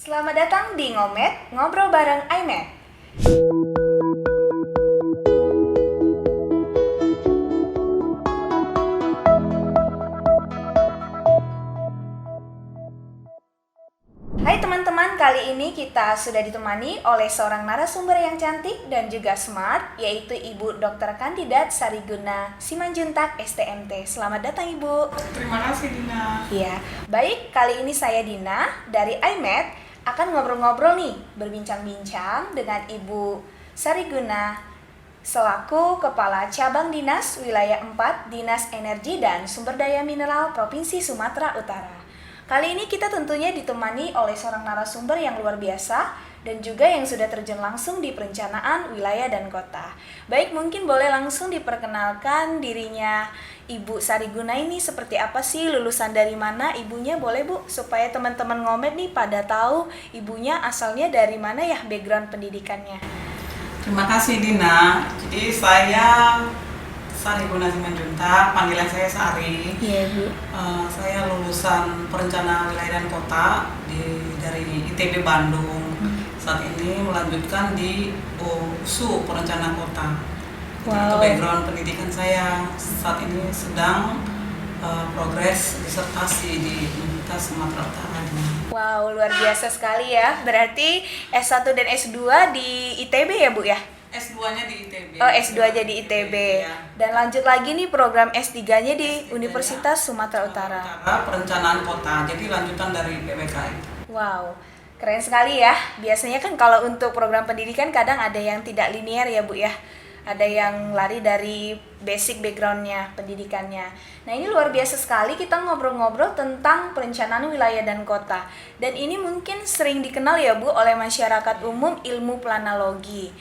Selamat datang di Ngomet, ngobrol bareng iMed. Hai teman-teman, kali ini kita sudah ditemani oleh seorang narasumber yang cantik dan juga smart, yaitu Ibu Dr. Kandidat Sariguna Simanjuntak STMT. Selamat datang Ibu. Terima kasih Dina. Iya, baik, kali ini saya Dina dari iMed akan ngobrol-ngobrol nih, berbincang-bincang dengan Ibu Sariguna selaku Kepala Cabang Dinas Wilayah 4 Dinas Energi dan Sumber Daya Mineral Provinsi Sumatera Utara. Kali ini kita tentunya ditemani oleh seorang narasumber yang luar biasa dan juga yang sudah terjun langsung di perencanaan wilayah dan kota. Baik, mungkin boleh langsung diperkenalkan dirinya Ibu Sariguna ini seperti apa sih, lulusan dari mana ibunya, boleh Bu, supaya teman-teman Ngomet nih pada tahu ibunya asalnya dari mana ya, background pendidikannya. Terima kasih Dina. Jadi saya Sariguna Simanjuntak, panggilan saya Sari. Iya Bu. Saya lulusan perencanaan wilayah dan kota dari ITB Bandung. Saat ini melanjutkan di USU perencanaan kota. Itu background pendidikan saya. Saat ini sedang progres disertasi di Universitas Sumatera Utara. Wow, luar biasa sekali ya. Berarti S1 dan S2 di ITB ya Bu ya? S2-nya di ITB. Oh, S2-nya di ITB. Ya. Dan lanjut lagi nih program S3-nya di Universitas Sumatera Utara. Perencanaan kota, jadi lanjutan dari PWK itu. Wow, keren sekali ya. Biasanya kan kalau untuk program pendidikan kadang ada yang tidak linear ya Bu ya. Ada yang lari dari basic background-nya, pendidikannya. Nah, ini luar biasa sekali kita ngobrol-ngobrol tentang perencanaan wilayah dan kota. Dan ini mungkin sering dikenal ya Bu oleh masyarakat umum, ilmu planologi.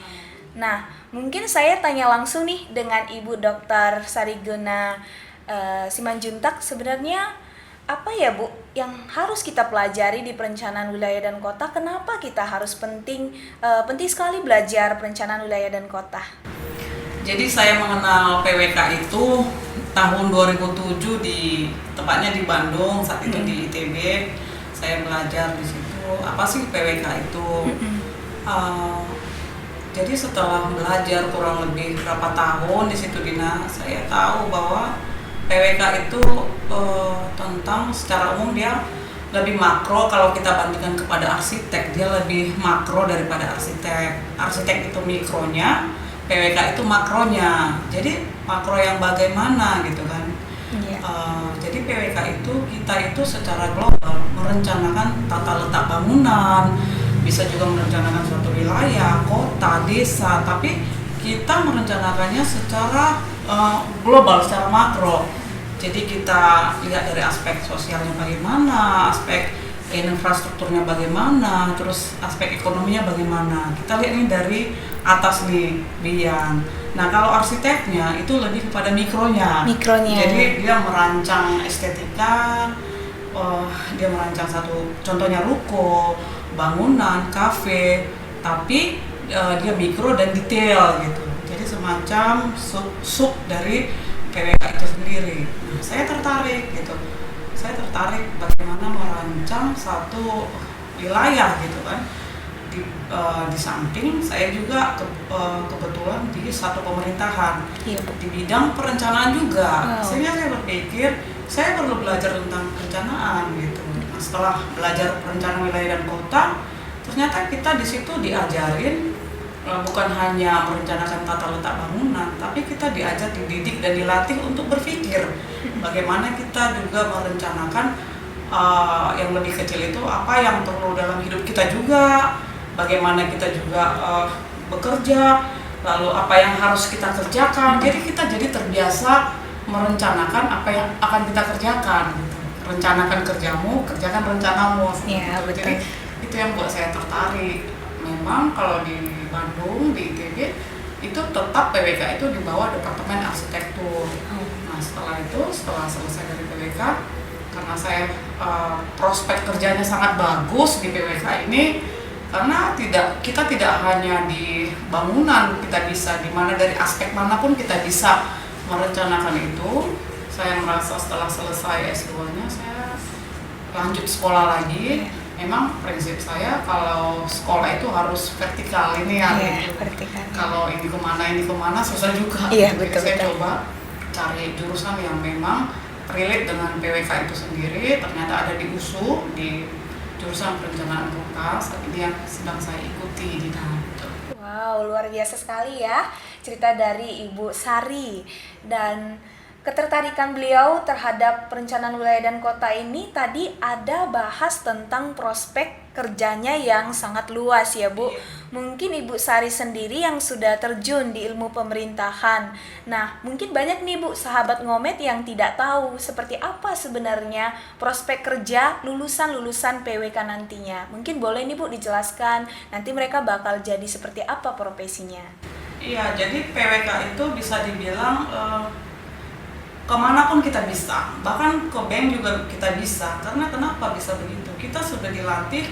Nah, mungkin saya tanya langsung nih dengan Ibu Dr. Sariguna Simanjuntak, sebenarnya apa ya Bu yang harus kita pelajari di perencanaan wilayah dan kota? Kenapa kita harus penting sekali belajar perencanaan wilayah dan kota? Jadi saya mengenal PWK itu tahun 2007 tepatnya di Bandung, saat itu di ITB. Saya belajar di situ apa sih PWK itu. Jadi setelah belajar kurang lebih berapa tahun di situ Dina, saya tahu bahwa PWK itu tentang secara umum dia lebih makro. Kalau kita bandingkan kepada arsitek, dia lebih makro daripada arsitek. Arsitek itu mikronya, PWK itu makronya. Jadi makro yang bagaimana gitu kan. Jadi PWK itu kita itu secara global merencanakan tata letak bangunan, bisa juga merencanakan suatu wilayah, kota, desa, tapi kita merencanakannya secara global, secara makro. Jadi kita lihat dari aspek sosialnya bagaimana, aspek infrastrukturnya bagaimana, terus aspek ekonominya bagaimana. Kita lihat ini dari atas nih, Bian. Nah, kalau arsiteknya itu lebih kepada mikronya. Jadi dia merancang estetika, dia merancang satu, contohnya ruko, bangunan, kafe, tapi dia mikro dan detail gitu. Jadi semacam sub dari PWK itu sendiri. Nah, saya tertarik gitu. Saya tertarik bagaimana merancang satu wilayah gitu kan. Di samping saya juga kebetulan di satu pemerintahan di bidang perencanaan juga. Sehingga saya berpikir saya perlu belajar tentang perencanaan gitu. Nah, setelah belajar perencanaan wilayah dan kota, ternyata kita di situ diajarin bukan hanya merencanakan tata letak bangunan, tapi kita diajar, dididik dan dilatih untuk berpikir bagaimana kita juga merencanakan yang lebih kecil itu apa yang perlu dalam hidup kita juga, bagaimana kita juga bekerja, lalu apa yang harus kita kerjakan. Jadi kita jadi terbiasa merencanakan apa yang akan kita kerjakan. Rencanakan kerjamu, kerjakan rencanamu. Ya, betul. Jadi itu yang buat saya tertarik. Memang kalau di Bandung, di ITB itu tetap PWK itu di bawah Departemen Arsitektur. Nah, setelah selesai dari PWK, karena saya prospek kerjanya sangat bagus di PWK ini, karena kita tidak hanya di bangunan, kita bisa di mana dari aspek manapun kita bisa merencanakan itu. Saya merasa setelah selesai S2-nya saya lanjut sekolah lagi memang prinsip saya kalau sekolah itu harus vertikal ini ya, gitu. Vertikal. Kalau ini kemana susah juga. Iya, Jadi betul, saya betul. coba cari jurusan yang memang relate dengan PWK itu sendiri. Ternyata ada di USU, di jurusan perencanaan kota. Saat ini yang sedang saya ikuti di dalam. Wow, luar biasa sekali ya cerita dari Ibu Sari. Dan ketertarikan beliau terhadap perencanaan wilayah dan kota ini tadi ada bahas tentang prospek kerjanya yang sangat luas ya Bu. Mungkin Ibu Sari sendiri yang sudah terjun di ilmu pemerintahan. Nah, mungkin banyak nih Bu sahabat Ngomet yang tidak tahu seperti apa sebenarnya prospek kerja lulusan-lulusan PWK nantinya. Mungkin boleh nih Bu dijelaskan, nanti mereka bakal jadi seperti apa profesinya. Iya, jadi PWK itu bisa dibilang kemana pun kita bisa, bahkan ke bank juga kita bisa. Karena kenapa bisa begitu? Kita sudah dilatih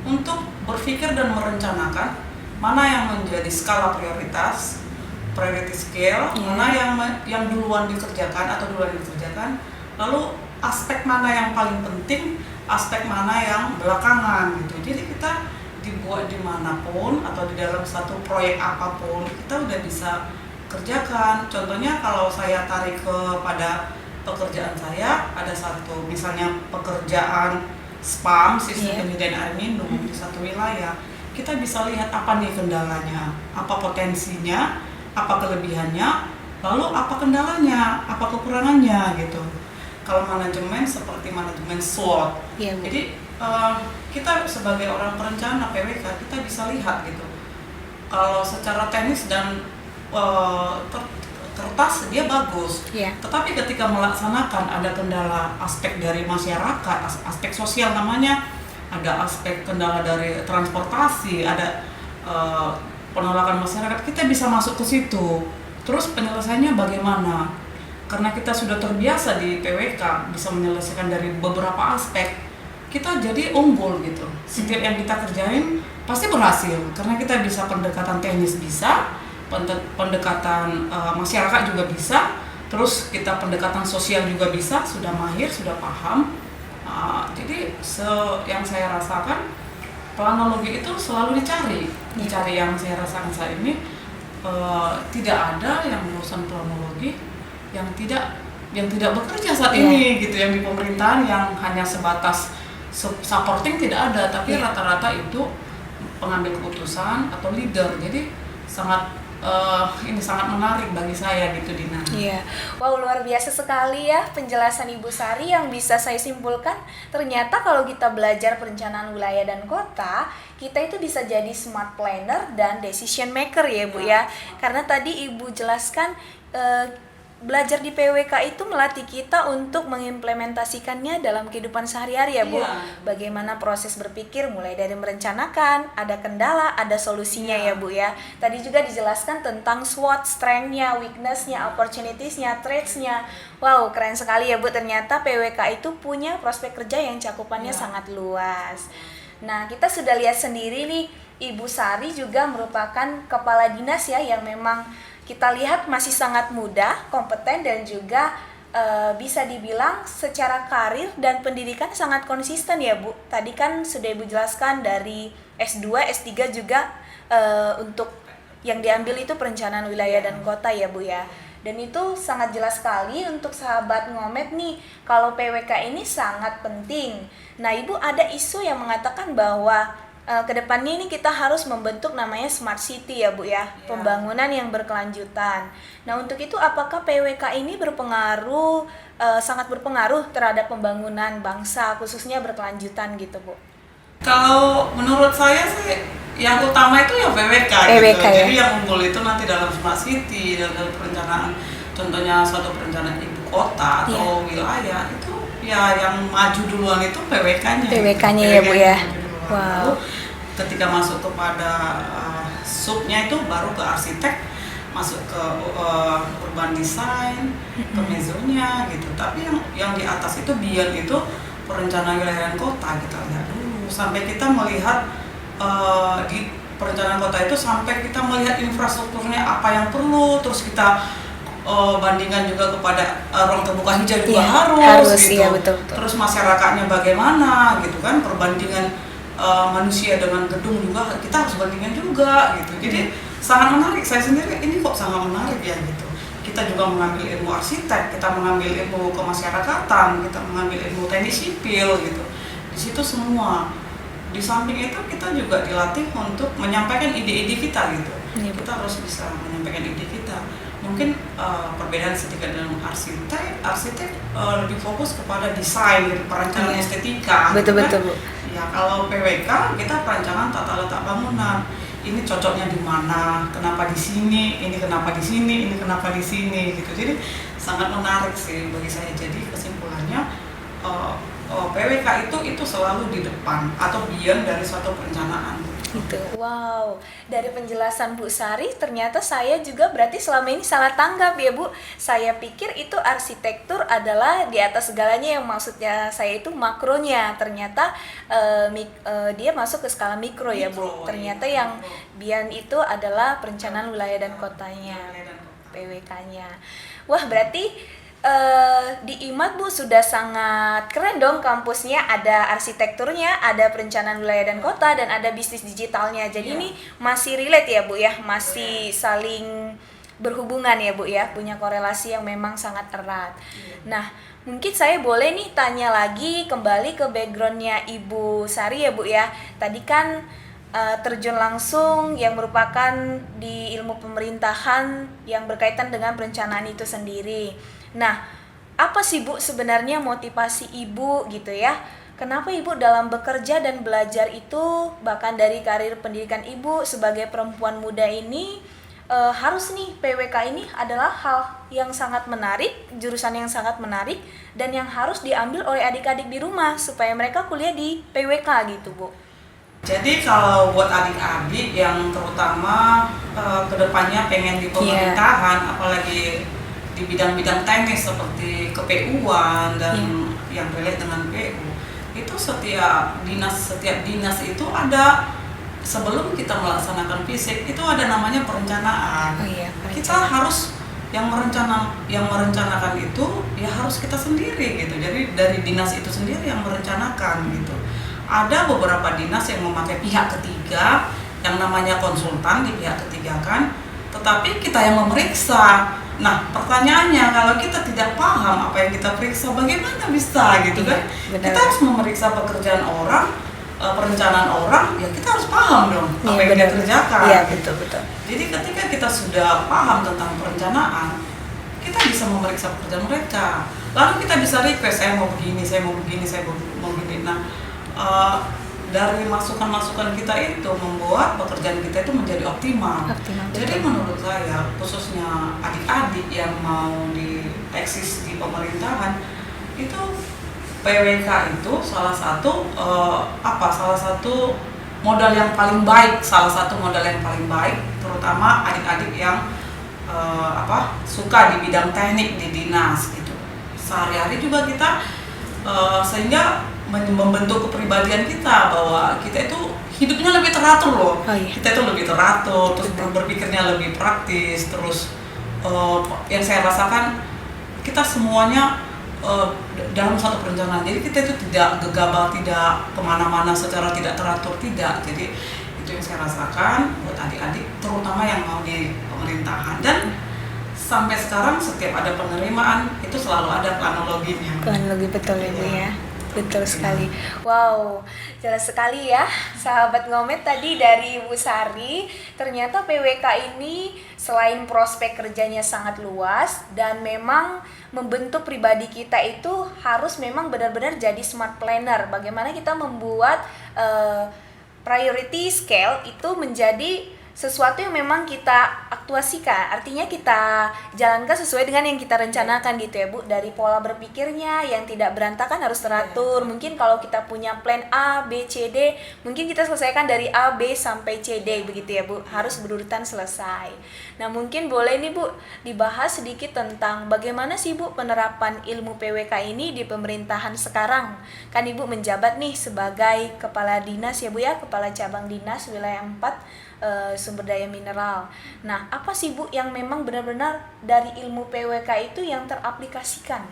untuk berpikir dan merencanakan mana yang menjadi skala prioritas, priority scale, mana yang duluan dikerjakan, lalu aspek mana yang paling penting, aspek mana yang belakangan gitu. Jadi kita dibuat dimanapun atau di dalam satu proyek apapun, kita udah bisa kerjakan. Contohnya kalau saya tarik kepada pekerjaan saya, ada satu misalnya pekerjaan SPAM, sistem penyediaan air minum di satu wilayah, kita bisa lihat apa nih kendalanya, apa potensinya, apa kelebihannya, lalu apa kendalanya, apa kekurangannya gitu. Kalau manajemen seperti manajemen SWOT. Jadi kita sebagai orang perencana PWK kita bisa lihat gitu. Kalau secara teknis dan kertas dia bagus, tetapi ketika melaksanakan ada kendala aspek dari masyarakat, aspek sosial namanya, ada aspek kendala dari transportasi, ada penolakan masyarakat, kita bisa masuk ke situ. Terus penyelesaiannya bagaimana? Karena kita sudah terbiasa di PWK bisa menyelesaikan dari beberapa aspek, kita jadi unggul gitu. Setiap yang kita kerjain pasti berhasil karena kita bisa pendekatan teknis bisa, pendekatan masyarakat juga bisa, terus kita pendekatan sosial juga bisa, sudah mahir, sudah paham. Jadi yang saya rasakan planologi itu selalu dicari yang saya rasakan saat ini. Tidak ada yang lulusan planologi yang tidak bekerja saat ini gitu, yang di pemerintahan yang hanya sebatas supporting tidak ada, tapi rata-rata itu pengambil keputusan atau leader. Jadi ini sangat menarik bagi saya gitu, Dina. Iya, wow, luar biasa sekali ya penjelasan Ibu Sari. Yang bisa saya simpulkan, ternyata kalau kita belajar perencanaan wilayah dan kota, kita itu bisa jadi smart planner dan decision maker ya Bu ya. Karena tadi Ibu jelaskan belajar di PWK itu melatih kita untuk mengimplementasikannya dalam kehidupan sehari-hari ya Bu. Bagaimana proses berpikir mulai dari merencanakan, ada kendala, ada solusinya ya Bu ya. Tadi juga dijelaskan tentang SWOT, strength-nya, weakness-nya, opportunities-nya, threats-nya. Wow, keren sekali ya Bu. Ternyata PWK itu punya prospek kerja yang cakupannya sangat luas. Nah, kita sudah lihat sendiri nih, Ibu Sari juga merupakan kepala dinas ya, yang memang kita lihat masih sangat muda, kompeten, dan juga bisa dibilang secara karir dan pendidikan sangat konsisten ya Bu. Tadi kan sudah Ibu jelaskan dari S2, S3 juga untuk yang diambil itu perencanaan wilayah dan kota ya Bu ya. Dan itu sangat jelas sekali untuk sahabat Ngomet nih, kalau PWK ini sangat penting. Nah Ibu, ada isu yang mengatakan bahwa kedepannya ini kita harus membentuk namanya Smart City ya Bu ya, pembangunan yang berkelanjutan. Nah untuk itu apakah PWK ini berpengaruh, sangat berpengaruh terhadap pembangunan bangsa khususnya berkelanjutan gitu Bu? Kalau menurut saya sih yang utama itu ya PWK gitu. Ya? Jadi yang unggul itu nanti dalam Smart City, dalam perencanaan, contohnya suatu perencanaan ibu kota atau wilayah itu ya yang maju duluan itu PWK-nya. PWK-nya ya Bu ya. Wow. Ketika masuk kepada subnya itu baru ke arsitek, masuk ke urban design, ke mezonya gitu. Tapi yang di atas itu beyond itu perencanaan wilayah dan kota kita lihat dulu. Sampai kita melihat di perencanaan kota itu sampai kita melihat infrastrukturnya apa yang perlu, terus kita bandingkan juga kepada ruang terbuka hijau juga harus gitu. Iya, betul. Terus masyarakatnya bagaimana gitu kan, perbandingan manusia dengan gedung juga kita harus bandingkan juga gitu. Jadi sangat menarik, saya sendiri ini kok sangat menarik ya gitu. Kita juga mengambil ilmu arsitek, kita mengambil ilmu kemasyarakatan, kita mengambil ilmu teknik sipil gitu. Di situ semua. Di samping itu kita juga dilatih untuk menyampaikan ide-ide kita gitu. Kita harus bisa menyampaikan ide kita. Mungkin perbedaan sedikit dengan arsitek lebih fokus kepada desain, gitu, perencanaan estetika. Betul-betul, Bu. Ya, kalau PWK kita perancangan tata letak bangunan. Ini cocoknya di mana, kenapa di sini, ini kenapa di sini, ini kenapa di sini gitu. Jadi sangat menarik sih bagi saya. Jadi kesimpulannya PWK itu selalu di depan atau beyond dari suatu perencanaan. Gitu. Wow, dari penjelasan Bu Sari ternyata saya juga berarti selama ini salah tanggap ya Bu. Saya pikir itu arsitektur adalah di atas segalanya, yang maksudnya saya itu makronya. Ternyata dia masuk ke skala mikro ya Bu. Ternyata yang beyond itu adalah perencanaan wilayah dan kotanya, PWK-nya. Wah, berarti di IMAT Bu sudah sangat keren dong kampusnya, ada arsitekturnya, ada perencanaan wilayah dan kota, dan ada bisnis digitalnya. Jadi ini masih relate ya Bu ya, masih saling berhubungan ya Bu ya, punya korelasi yang memang sangat erat. Nah, mungkin saya boleh nih tanya lagi kembali ke backgroundnya Ibu Sari ya Bu ya. Tadi kan terjun langsung yang merupakan di ilmu pemerintahan yang berkaitan dengan perencanaan itu sendiri. Nah, apa sih Bu sebenarnya motivasi Ibu gitu ya? Kenapa Ibu dalam bekerja dan belajar itu, bahkan dari karir pendidikan Ibu sebagai perempuan muda ini, harus nih PWK ini adalah hal yang sangat menarik, jurusan yang sangat menarik, dan yang harus diambil oleh adik-adik di rumah supaya mereka kuliah di PWK gitu Bu. Jadi kalau buat adik-adik yang terutama kedepannya pengen di pemerintahan, apalagi di bidang-bidang teknis seperti ke-PU-an dan yang relate dengan PU, itu setiap dinas itu ada, sebelum kita melaksanakan fisik itu ada namanya perencanaan. Kita harus yang merencanakan itu ya harus kita sendiri gitu. Jadi dari dinas itu sendiri yang merencanakan gitu. Ada beberapa dinas yang memakai pihak ketiga yang namanya konsultan di pihak ketiga kan, tetapi kita yang memeriksa. Nah, pertanyaannya kalau kita tidak paham apa yang kita periksa, bagaimana bisa gitu kan? Kita harus memeriksa pekerjaan orang, perencanaan orang, ya kita harus paham dong apa yang kita kerjakan. Iya, betul. Jadi ketika kita sudah paham tentang perencanaan, kita bisa memeriksa pekerjaan mereka. Lalu kita bisa request, saya mau begini, saya mau begini, saya mau begini. Nah, dari masukan-masukan kita itu membuat pekerjaan kita itu menjadi optimal. Jadi menurut saya, khususnya adik-adik yang mau eksis di pemerintahan, itu PWK itu salah satu modal yang paling baik, terutama adik-adik yang suka di bidang teknik di dinas gitu. Sehari-hari juga kita sehingga membentuk kepribadian kita bahwa kita itu hidupnya lebih teratur loh. Kita itu lebih teratur, terus berpikirnya lebih praktis, terus yang saya rasakan kita semuanya dalam satu perencanaan. Jadi kita itu tidak gegabah, tidak kemana-mana secara tidak teratur, tidak. Jadi itu yang saya rasakan buat adik-adik, terutama yang mau di pemerintahan. Dan sampai sekarang setiap ada penerimaan itu selalu ada planologinya. Planologi, betul ya Bu ya. Betul sekali. Wow, jelas sekali ya sahabat Ngomet tadi dari Bu Sari. Ternyata PWK ini selain prospek kerjanya sangat luas dan memang membentuk pribadi kita itu harus memang benar-benar jadi smart planner. Bagaimana kita membuat priority scale itu menjadi sesuatu yang memang kita aktuasikan, artinya kita jalankan sesuai dengan yang kita rencanakan gitu ya Bu. Dari pola berpikirnya yang tidak berantakan harus teratur. Mungkin kalau kita punya plan A, B, C, D, mungkin kita selesaikan dari A, B sampai C, D begitu ya Bu. Harus berurutan selesai. Nah, mungkin boleh nih Bu dibahas sedikit tentang bagaimana sih Bu penerapan ilmu PWK ini di pemerintahan sekarang. Kan Ibu menjabat nih sebagai kepala dinas ya Bu ya, kepala cabang dinas wilayah 4 sumber daya mineral. Nah, apa sih Bu yang memang benar-benar dari ilmu PWK itu yang teraplikasikan?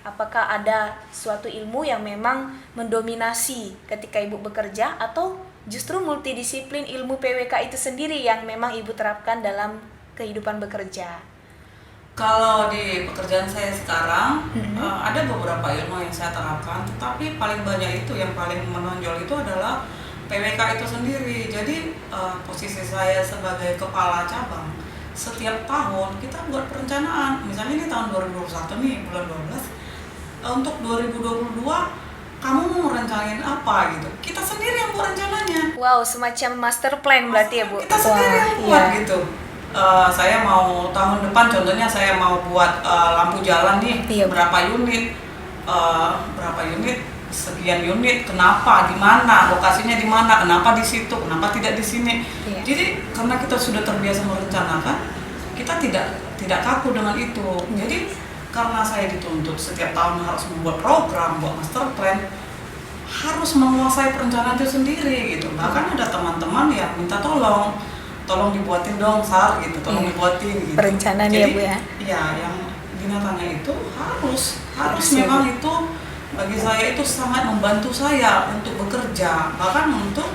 Apakah ada suatu ilmu yang memang mendominasi ketika Ibu bekerja atau justru multidisiplin ilmu PWK itu sendiri yang memang Ibu terapkan dalam kehidupan bekerja? Kalau di pekerjaan saya sekarang ada beberapa ilmu yang saya terapkan, tetapi paling banyak itu yang paling menonjol itu adalah PWK itu sendiri. Jadi posisi saya sebagai kepala cabang, setiap tahun kita buat perencanaan. Misalnya ini tahun 2021 nih, bulan 12, untuk 2022 kamu mau merencanain apa gitu. Kita sendiri yang buat rencananya. Wow, semacam master plan berarti ya Bu? Kita sendiri yang buat gitu. Saya mau tahun depan contohnya saya mau buat lampu jalan nih, Iya. berapa unit, sekian unit, kenapa, di mana, lokasinya di mana, kenapa di situ, kenapa tidak di sini. Iya. Jadi karena kita sudah terbiasa merencanakan, kita tidak kaku dengan itu. Jadi karena saya dituntut setiap tahun harus membuat program, buat master plan, harus menguasai perencanaan itu sendiri gitu. Bahkan ada teman-teman yang minta tolong dibuatin dong Sar gitu, tolong dibuatin gitu. Perencanaan. Jadi, ya Bu ya? iya, yang binatangnya itu harus ya, memang itu bagi saya itu sangat membantu saya untuk bekerja, bahkan untuk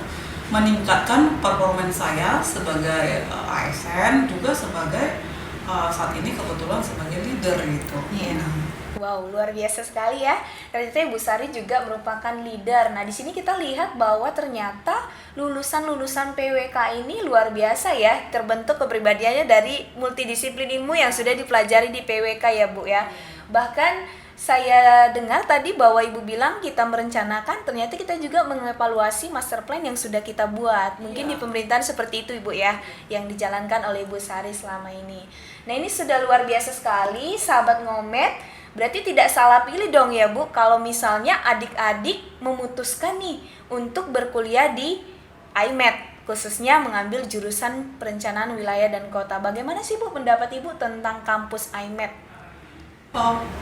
meningkatkan performa saya sebagai ASN, juga sebagai saat ini kebetulan sebagai leader gitu. Iya. Nah, Wow, luar biasa sekali ya. Ternyata Ibu Sari juga merupakan leader. Nah, di sini kita lihat bahwa ternyata lulusan-lulusan PWK ini luar biasa ya, terbentuk kepribadiannya dari multidisiplin ilmu yang sudah dipelajari di PWK ya Bu ya. Bahkan saya dengar tadi bahwa Ibu bilang kita merencanakan, ternyata kita juga mengevaluasi master plan yang sudah kita buat. Mungkin di pemerintahan seperti itu Ibu ya, yang dijalankan oleh Ibu Sari selama ini. Nah, ini sudah luar biasa sekali, sahabat Ngomet. Berarti tidak salah pilih dong ya Bu, kalau misalnya adik-adik memutuskan nih untuk berkuliah di IMET, khususnya mengambil jurusan perencanaan wilayah dan kota. Bagaimana sih Bu pendapat Ibu tentang kampus IMET?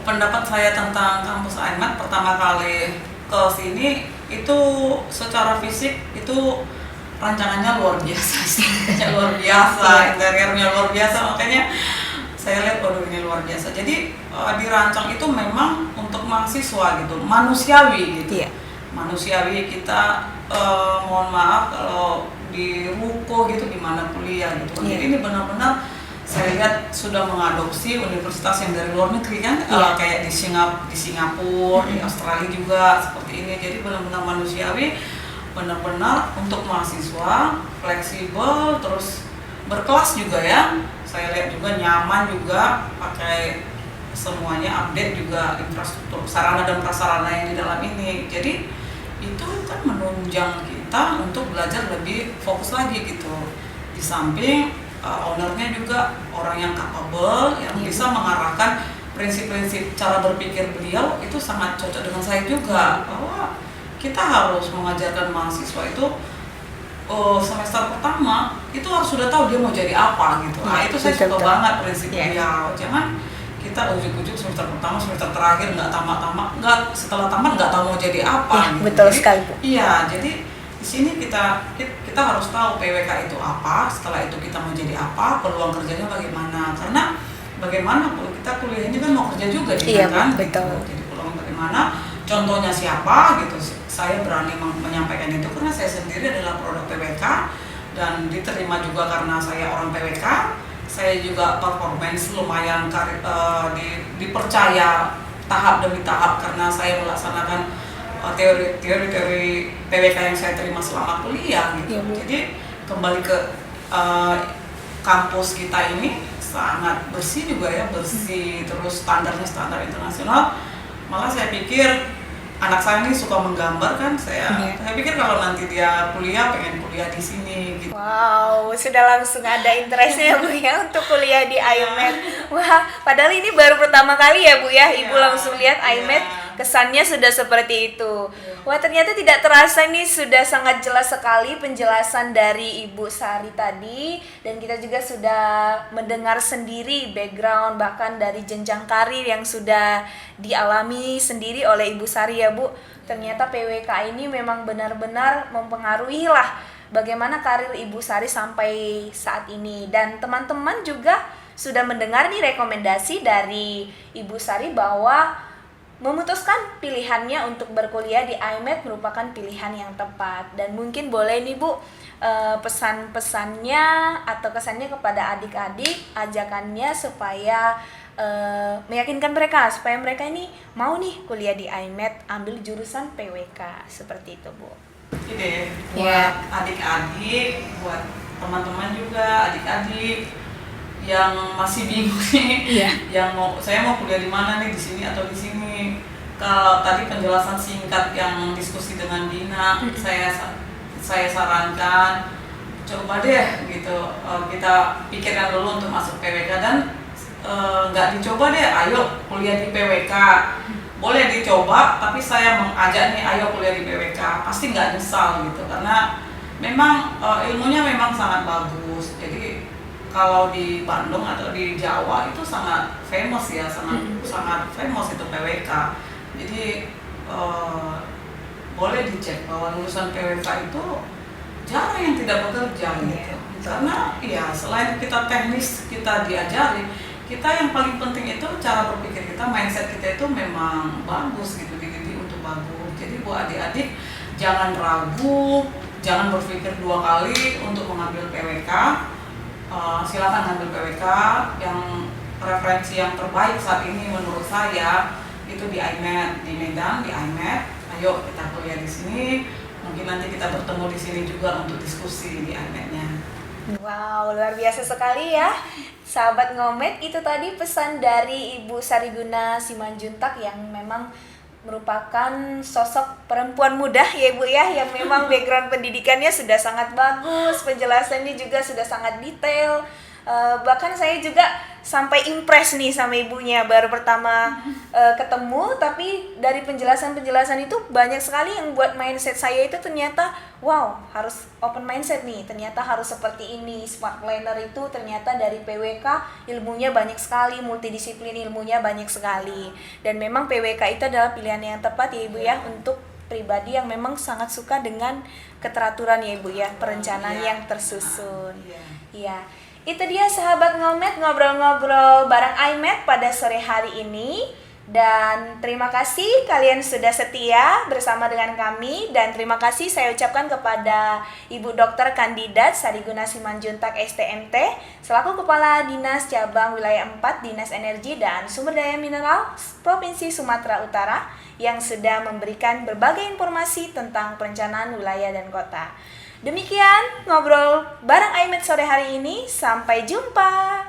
pendapat saya tentang kampus IMET pertama kali ke sini itu secara fisik itu rancangannya luar biasa sih, luar biasa, interiornya luar biasa, makanya saya lihat waduh ini luar biasa. Jadi dirancang itu memang untuk mahasiswa gitu, manusiawi gitu. Iya. Manusiawi kita mohon maaf kalau di ruko gitu gimana kuliah gitu. Iya. Jadi ini benar-benar saya lihat sudah mengadopsi universitas yang dari luar negeri kan, kayak di Singapura, di Australia juga seperti ini. Jadi benar-benar manusiawi, benar-benar untuk mahasiswa, fleksibel, terus berkelas juga ya. Saya lihat juga nyaman juga, pakai semuanya, update juga infrastruktur sarana dan prasarana yang di dalam ini. Jadi itu kan menunjang kita untuk belajar lebih fokus lagi gitu. Di samping ownernya juga orang yang capable, yang bisa mengarahkan prinsip-prinsip cara berpikir beliau itu sangat cocok dengan saya juga, bahwa kita harus mengajarkan mahasiswa itu semester pertama itu harus sudah tahu dia mau jadi apa gitu. Nah, itu saya suka banget prinsip beliau. Jangan kita ujuk-ujuk semester pertama, semester terakhir nggak tamat-tamat, nggak setelah tamat nggak tahu mau jadi apa. Gitu. Betul sekali Bu. Iya, jadi di sini kita harus tahu PWK itu apa, setelah itu kita mau jadi apa, peluang kerjanya bagaimana. Karena bagaimana kita kuliah ini kan mau kerja juga kan. Betul. Gitu. Jadi peluang bagaimana, contohnya siapa gitu. Saya berani menyampaikan itu karena saya sendiri adalah produk PWK dan diterima juga karena saya orang PWK. Saya juga performance lumayan dipercaya tahap demi tahap karena saya melaksanakan teori PWK yang saya terima selama kuliah gitu. Jadi kembali ke kampus kita ini sangat bersih juga ya, bersih, terus standarnya standar internasional. Malah saya pikir anak saya ini suka menggambar kan, saya pikir kalau nanti dia kuliah pengen kuliah di sini gitu. Wow, sudah langsung ada interestnya Bu ya untuk kuliah di IMET. Wah, padahal ini baru pertama kali ya Bu ya, Ibu langsung lihat IMET, kesannya sudah seperti itu. Wah, ternyata tidak terasa nih sudah sangat jelas sekali penjelasan dari Ibu Sari tadi, dan kita juga sudah mendengar sendiri background bahkan dari jenjang karir yang sudah dialami sendiri oleh Ibu Sari ya Bu. Ternyata PWK ini memang benar-benar mempengaruhi lah bagaimana karir Ibu Sari sampai saat ini. Dan teman-teman juga sudah mendengar nih rekomendasi dari Ibu Sari bahwa memutuskan pilihannya untuk berkuliah di IMED merupakan pilihan yang tepat. Dan mungkin boleh nih Bu, pesan-pesannya atau kesannya kepada adik-adik, ajakannya supaya meyakinkan mereka supaya mereka ini mau nih kuliah di IMED, ambil jurusan PWK, seperti itu Bu. Ide buat adik-adik, buat teman-teman juga, adik-adik yang masih bingung nih, yang saya mau kuliah di mana nih, di sini atau di sini. Kalau tadi penjelasan singkat yang diskusi dengan Dina, saya sarankan coba deh gitu, kita pikirkan dulu untuk masuk PWK, dan nggak dicoba deh, ayo kuliah di PWK. Boleh dicoba, tapi saya mengajak nih, ayo kuliah di PWK, pasti nggak nyesal gitu, karena memang ilmunya memang sangat bagus. Jadi kalau di Bandung atau di Jawa itu sangat famous ya, sangat famous itu PWK. Jadi boleh dicek bahwa lulusan PWK itu jarang yang tidak bekerja gitu. Karena ya selain kita teknis kita diajari, kita yang paling penting itu cara berpikir kita, mindset kita itu memang bagus gitu, dididik untuk bagus. Jadi buat adik-adik jangan ragu, jangan berpikir dua kali untuk mengambil PWK. Silakan ambil PWK. Yang referensi yang terbaik saat ini menurut saya itu di IMED, di Medan, di IMED. Ayo kita kuliah di sini. Mungkin nanti kita bertemu di sini juga untuk diskusi di IMED-nya. Wow, luar biasa sekali ya, sahabat Ngomed. Itu tadi pesan dari Ibu Sariguna Simanjuntak yang memang merupakan sosok perempuan muda ya Ibu ya, yang memang background pendidikannya sudah sangat bagus, penjelasannya juga sudah sangat detail. Bahkan saya juga sampai impress nih sama ibunya, baru pertama ketemu, tapi dari penjelasan-penjelasan itu banyak sekali yang buat mindset saya itu ternyata wow, harus open mindset nih, ternyata harus seperti ini. Smart planner itu ternyata dari PWK ilmunya banyak sekali, multidisiplin ilmunya banyak sekali, dan memang PWK itu adalah pilihan yang tepat ya Ibu ya, untuk pribadi yang memang sangat suka dengan keteraturan ya Ibu ya, perencanaan yang tersusun. Iya. Itu dia sahabat Ngomed, ngobrol-ngobrol bareng IMED pada sore hari ini. Dan terima kasih kalian sudah setia bersama dengan kami. Dan terima kasih saya ucapkan kepada Ibu Dr. Kandidat Sariguna Simanjuntak STMT selaku Kepala Dinas Cabang Wilayah 4 Dinas Energi dan Sumber Daya Mineral Provinsi Sumatera Utara yang sudah memberikan berbagai informasi tentang perencanaan wilayah dan kota. Demikian ngobrol bareng IMED sore hari ini. Sampai jumpa.